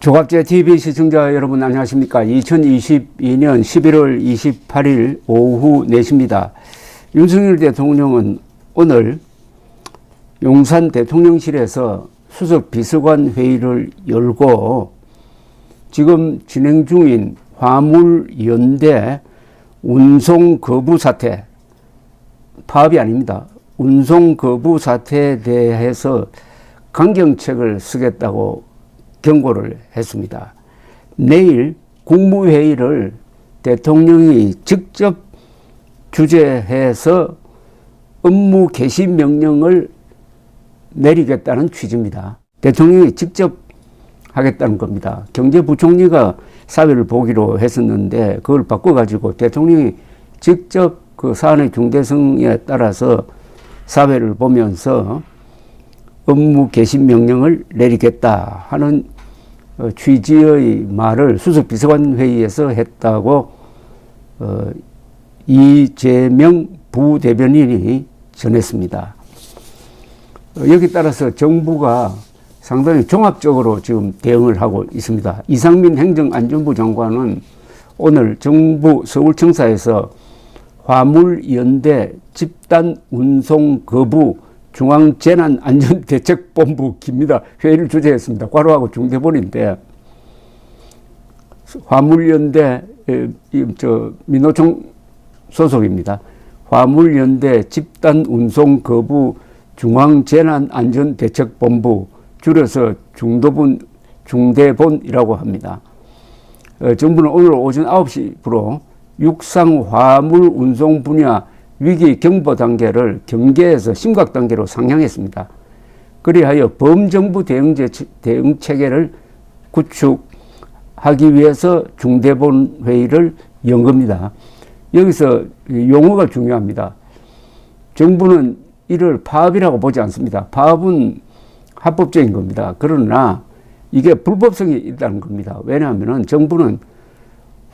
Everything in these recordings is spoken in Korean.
조갑제 TV 시청자 여러분 안녕하십니까. 2022년 11월 28일 오후 4시입니다. 윤석열 대통령은 오늘 용산 대통령실에서 수석 비서관 회의를 열고 지금 진행 중인 화물연대 운송 거부 사태, 파업이 아닙니다. 운송 거부 사태에 대해서 강경책을 쓰겠다고 경고를 했습니다. 내일 국무회의를 대통령이 직접 주재해서 업무 개시 명령을 내리겠다는 취지입니다. 대통령이 직접 하겠다는 겁니다. 경제부총리가 사회를 보기로 했었는데 그걸 바꿔가지고 대통령이 직접 그 사안의 중대성에 따라서 사회를 보면서 업무 개시 명령을 내리겠다 하는 취지의 말을 수석 비서관 회의에서 했다고 이재명 부대변인이 전했습니다. 여기 따라서 정부가 상당히 종합적으로 지금 대응을 하고 있습니다. 이상민 행정안전부 장관은 오늘 정부 서울청사에서 화물연대 집단 운송 거부 중앙재난안전대책본부 깁니다. 회의를 주재했습니다. 과로하고 중대본인데 화물연대 민노총 소속입니다. 화물연대 집단운송 거부 중앙재난안전대책본부 줄여서 중대본이라고 합니다. 정부는 오늘 오전 9시부로 육상 화물 운송 분야 위기 경보 단계를 경계에서 심각 단계로 상향했습니다. 그리하여 범정부 대응 체계를 구축하기 위해서 중대본 회의를 연 겁니다. 여기서 용어가 중요합니다. 정부는 이를 파업이라고 보지 않습니다. 파업은 합법적인 겁니다. 그러나 이게 불법성이 있다는 겁니다. 왜냐하면 정부는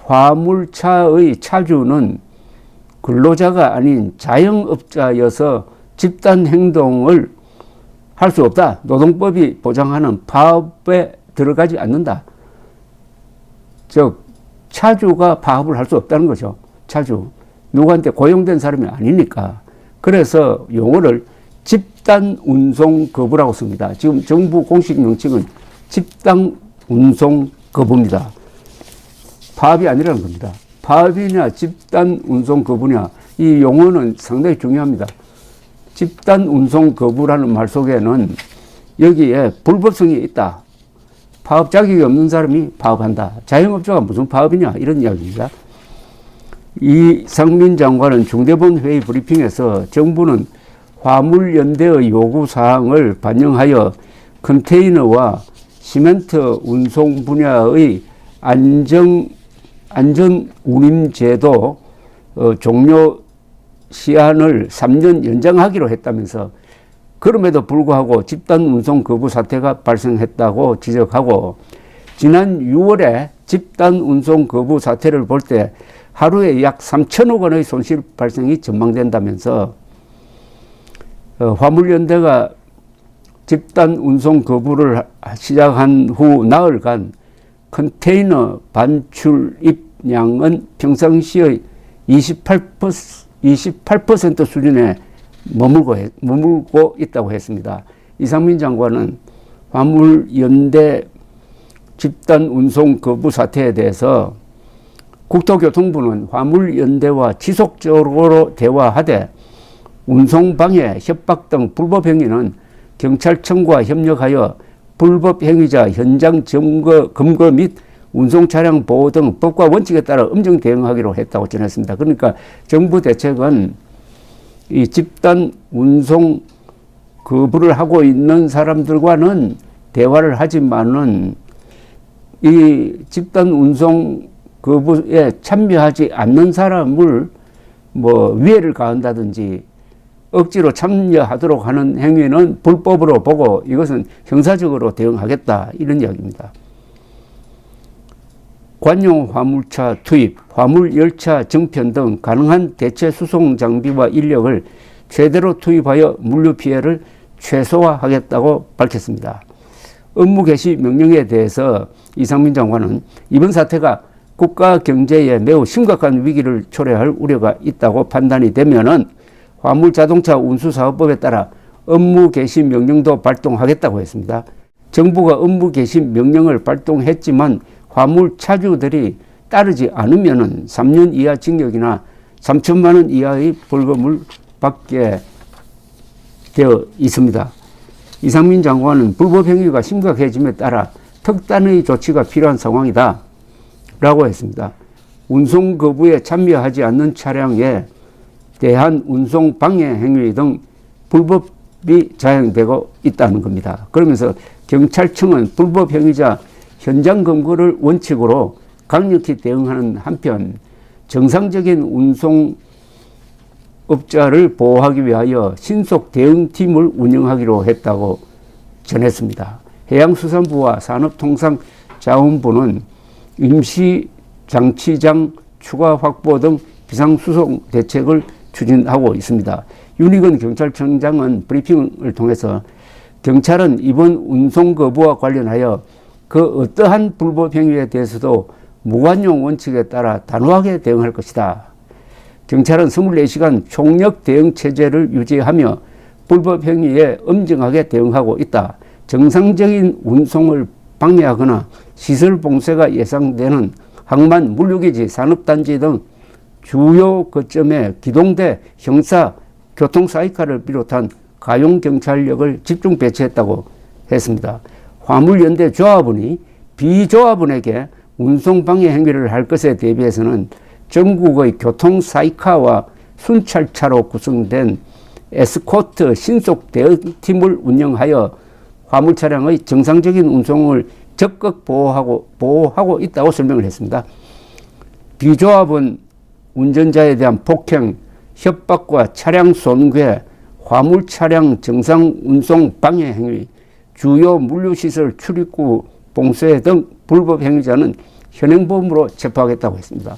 화물차의 차주는 근로자가 아닌 자영업자여서 집단 행동을 할 수 없다. 노동법이 보장하는 파업에 들어가지 않는다. 즉 차주가 파업을 할 수 없다는 거죠. 차주. 누구한테 고용된 사람이 아니니까. 그래서 용어를 집단 운송 거부라고 씁니다. 지금 정부 공식 명칭은 집단 운송 거부입니다. 파업이 아니라는 겁니다. 파업이냐 집단 운송 거부냐 이 용어는 상당히 중요합니다. 집단 운송 거부라는 말 속에는 여기에 불법성이 있다. 파업 자격이 없는 사람이 파업한다. 자영업자가 무슨 파업이냐 이런 이야기입니다. 이상민 장관은 중대본 회의 브리핑에서 정부는 화물연대의 요구사항을 반영하여 컨테이너와 시멘트 운송 분야의 안전 운임제도 종료 시한을 3년 연장하기로 했다면서 그럼에도 불구하고 집단 운송 거부 사태가 발생했다고 지적하고 지난 6월에 집단 운송 거부 사태를 볼 때 하루에 약 3천억 원의 손실 발생이 전망된다면서 화물연대가 집단 운송 거부를 시작한 후 나흘간 컨테이너 반출입량은 평상시의 28% 수준에 머물고 있다고 했습니다. 이상민 장관은 화물연대 집단 운송 거부 사태에 대해서 국토교통부는 화물연대와 지속적으로 대화하되 운송방해, 협박 등 불법 행위는 경찰청과 협력하여 불법 행위자 현장 검거 및 운송 차량 보호 등 법과 원칙에 따라 엄정 대응하기로 했다고 전했습니다. 그러니까 정부 대책은 이 집단 운송 거부를 하고 있는 사람들과는 대화를 하지만은 이 집단 운송 거부에 참여하지 않는 사람을 위해를 가한다든지 억지로 참여하도록 하는 행위는 불법으로 보고 이것은 형사적으로 대응하겠다 이런 이야기입니다. 관용 화물차 투입, 화물 열차 정편 등 가능한 대체 수송 장비와 인력을 최대로 투입하여 물류 피해를 최소화하겠다고 밝혔습니다. 업무 개시 명령에 대해서 이상민 장관은 이번 사태가 국가 경제에 매우 심각한 위기를 초래할 우려가 있다고 판단이 되면은 화물자동차 운수사업법에 따라 업무 개시 명령도 발동하겠다고 했습니다. 정부가 업무 개시 명령을 발동했지만 화물차주들이 따르지 않으면은 3년 이하 징역이나 3천만 원 이하의 벌금을 받게 되어 있습니다. 이상민 장관은 불법 행위가 심각해짐에 따라 특단의 조치가 필요한 상황이다 라고 했습니다. 운송 거부에 참여하지 않는 차량에 대한 운송 방해 행위 등 불법이 자행되고 있다는 겁니다. 그러면서 경찰청은 불법 행위자 현장 검거를 원칙으로 강력히 대응하는 한편 정상적인 운송업자를 보호하기 위하여 신속 대응팀을 운영하기로 했다고 전했습니다. 해양수산부와 산업통상자원부는 임시장치장 추가 확보 등 비상수송 대책을 추진하고 있습니다. 윤익은 경찰청장은 브리핑을 통해서 경찰은 이번 운송 거부와 관련하여 그 어떠한 불법 행위에 대해서도 무관용 원칙에 따라 단호하게 대응할 것이다. 경찰은 24시간 총력 대응 체제를 유지하며 불법 행위에 엄정하게 대응하고 있다. 정상적인 운송을 방해하거나 시설 봉쇄가 예상되는 항만, 물류기지, 산업단지 등 주요 거점에 기동대, 형사, 교통사이카를 비롯한 가용경찰력을 집중 배치했다고 했습니다. 화물연대 조합원이 비조합원에게 운송방해 행위를 할 것에 대비해서는 전국의 교통사이카와 순찰차로 구성된 에스코트 신속 대응팀을 운영하여 화물차량의 정상적인 운송을 적극 보호하고 있다고 설명을 했습니다. 비조합원 운전자에 대한 폭행, 협박과 차량 손괴, 화물차량 정상 운송 방해 행위, 주요 물류시설 출입구 봉쇄 등 불법 행위자는 현행범으로 체포하겠다고 했습니다.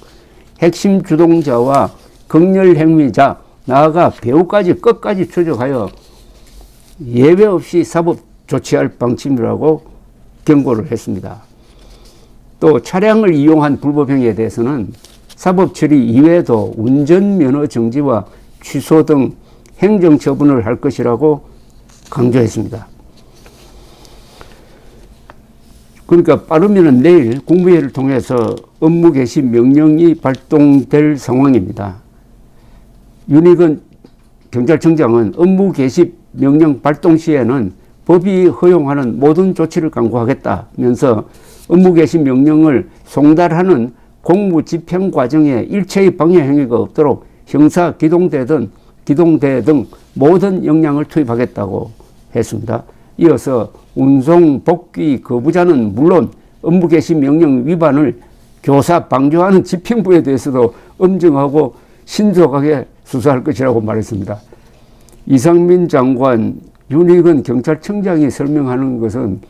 핵심 주동자와 극렬 행위자, 나아가 배후까지 끝까지 추적하여 예외 없이 사법 조치할 방침이라고 경고를 했습니다. 또 차량을 이용한 불법 행위에 대해서는 사법 처리 이외에도 운전면허 정지와 취소 등 행정 처분을 할 것이라고 강조했습니다. 그러니까 빠르면 내일 국무회의를 통해서 업무 개시 명령이 발동될 상황입니다. 윤익은 경찰청장은 업무 개시 명령 발동 시에는 법이 허용하는 모든 조치를 강구하겠다면서 업무 개시 명령을 송달하는 공무 집행 과정에 일체의 방해 행위가 없도록 형사 기동대 등 모든 역량을 투입하겠다고 했습니다. 이어서 운송 복귀 거부자는 물론 업무 개시 명령 위반을 교사 방조하는 집행부에 대해서도 엄정하고 신속하게 수사할 것이라고 말했습니다. 이상민 장관, 윤익은 경찰청장이 설명하는 것은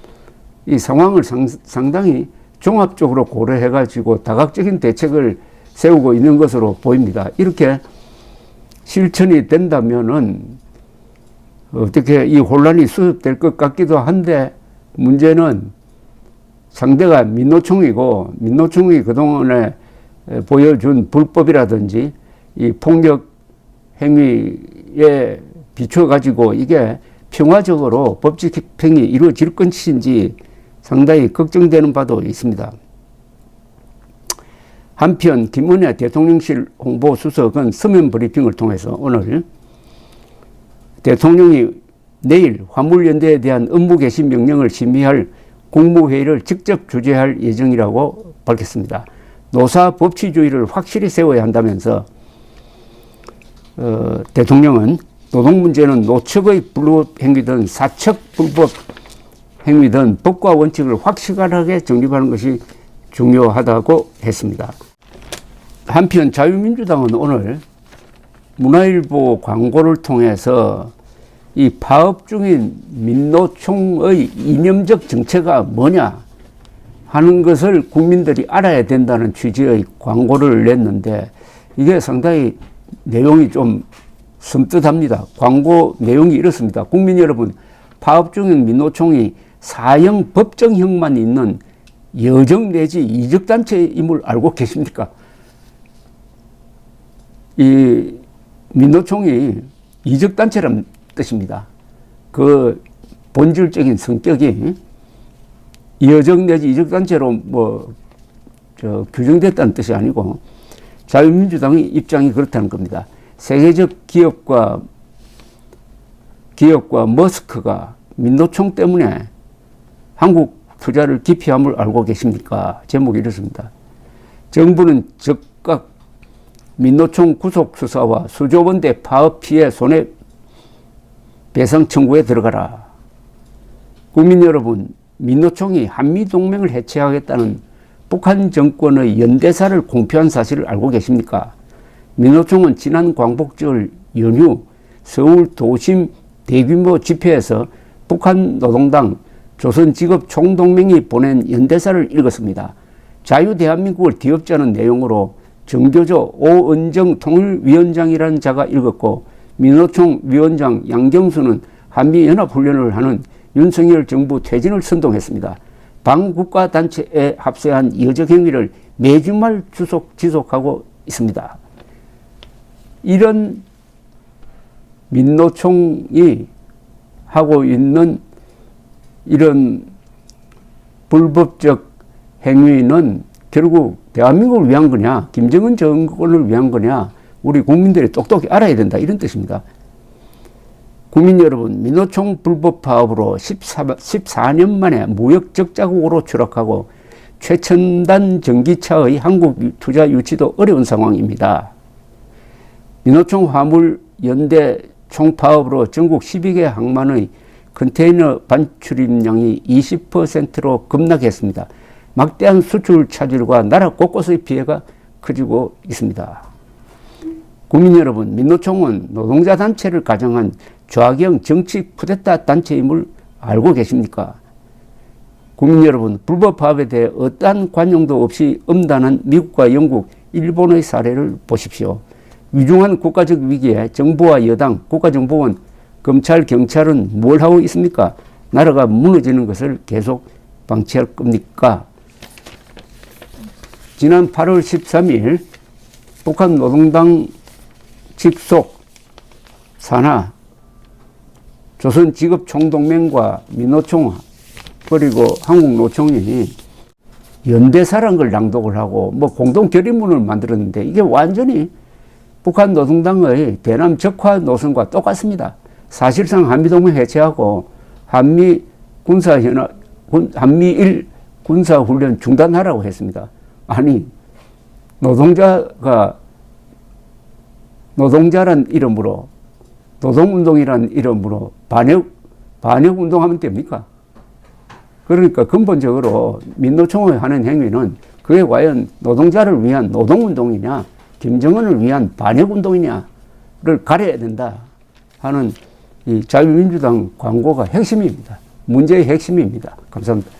이 상황을 상당히 종합적으로 고려해가지고 다각적인 대책을 세우고 있는 것으로 보입니다. 이렇게 실천이 된다면은 어떻게 이 혼란이 수습될 것 같기도 한데 문제는 상대가 민노총이고 민노총이 그동안에 보여준 불법이라든지 이 폭력 행위에 비춰가지고 이게 평화적으로 법적 집행이 이루어질 것인지 상당히 걱정되는 바도 있습니다. 한편 김은혜 대통령실 홍보수석은 서면 브리핑을 통해서 오늘 대통령이 내일 화물연대에 대한 업무 개시 명령을 심의할 국무회의를 직접 주재할 예정이라고 밝혔습니다. 노사 법치주의를 확실히 세워야 한다면서 대통령은 노동 문제는 노측의 불법 행위든 사측 불법 행위든 법과 원칙을 확실하게 정립하는 것이 중요하다고 했습니다. 한편 자유민주당은 오늘 문화일보 광고를 통해서 이 파업 중인 민노총의 이념적 정체가 뭐냐 하는 것을 국민들이 알아야 된다는 취지의 광고를 냈는데 이게 상당히 내용이 좀 섬뜩합니다. 광고 내용이 이렇습니다. 국민 여러분, 파업 중인 민노총이 사형 법정형만 있는 여정 내지 이적단체임을 알고 계십니까? 이 민노총이 이적단체란 뜻입니다. 그 본질적인 성격이 여정 내지 이적단체로 규정됐다는 뜻이 아니고 자유민주당의 입장이 그렇다는 겁니다. 세계적 기업과 머스크가 민노총 때문에 한국 투자를 기피함을 알고 계십니까? 제목이 이렇습니다. 정부는 즉각 민노총 구속 수사와 수조 원대 파업 피해 손해배상 청구에 들어가라. 국민 여러분, 민노총이 한미동맹을 해체하겠다는 북한 정권의 연대사를 공표한 사실을 알고 계십니까? 민노총은 지난 광복절 연휴 서울 도심 대규모 집회에서 북한 노동당 조선직업 총동맹이 보낸 연대사를 읽었습니다. 자유대한민국을 뒤엎자는 내용으로 정교조 오은정 통일위원장이라는 자가 읽었고, 민노총 위원장 양경수는 한미연합훈련을 하는 윤석열 정부 퇴진을 선동했습니다. 반국가단체에 합세한 여적 행위를 매주말 지속하고 있습니다. 이런 민노총이 하고 있는 이런 불법적 행위는 결국 대한민국을 위한 거냐, 김정은 정권을 위한 거냐, 우리 국민들이 똑똑히 알아야 된다, 이런 뜻입니다. 국민 여러분, 민노총 불법 파업으로 14년 만에 무역 적자국으로 추락하고 최첨단 전기차의 한국 투자 유치도 어려운 상황입니다. 민노총 화물 연대 총파업으로 전국 12개 항만의 컨테이너 반출입량이 20%로 급락했습니다. 막대한 수출 차질과 나라 곳곳의 피해가 커지고 있습니다. 국민 여러분, 민노총은 노동자 단체를 가정한 좌경 정치 쿠데타 단체임을 알고 계십니까? 국민 여러분, 불법 파업에 대해 어떠한 관용도 없이 엄단한 미국과 영국, 일본의 사례를 보십시오. 위중한 국가적 위기에 정부와 여당, 국가정보원, 검찰, 경찰은 뭘 하고 있습니까? 나라가 무너지는 것을 계속 방치할 겁니까? 지난 8월 13일 북한 노동당 직속 산하 조선직업총동맹과 민노총 그리고 한국노총이 연대사라는 걸 낭독을 하고 공동결의문을 만들었는데, 이게 완전히 북한 노동당의 대남 적화 노선과 똑같습니다. 사실상 한미동맹 해체하고 한미일 군사훈련 중단하라고 했습니다. 아니, 노동자란 이름으로, 노동운동이란 이름으로 반역운동하면 됩니까? 그러니까 근본적으로 민노총이 하는 행위는 그게 과연 노동자를 위한 노동운동이냐, 김정은을 위한 반역운동이냐를 가려야 된다 하는 이 자유민주당 광고가 핵심입니다. 문제의 핵심입니다. 감사합니다.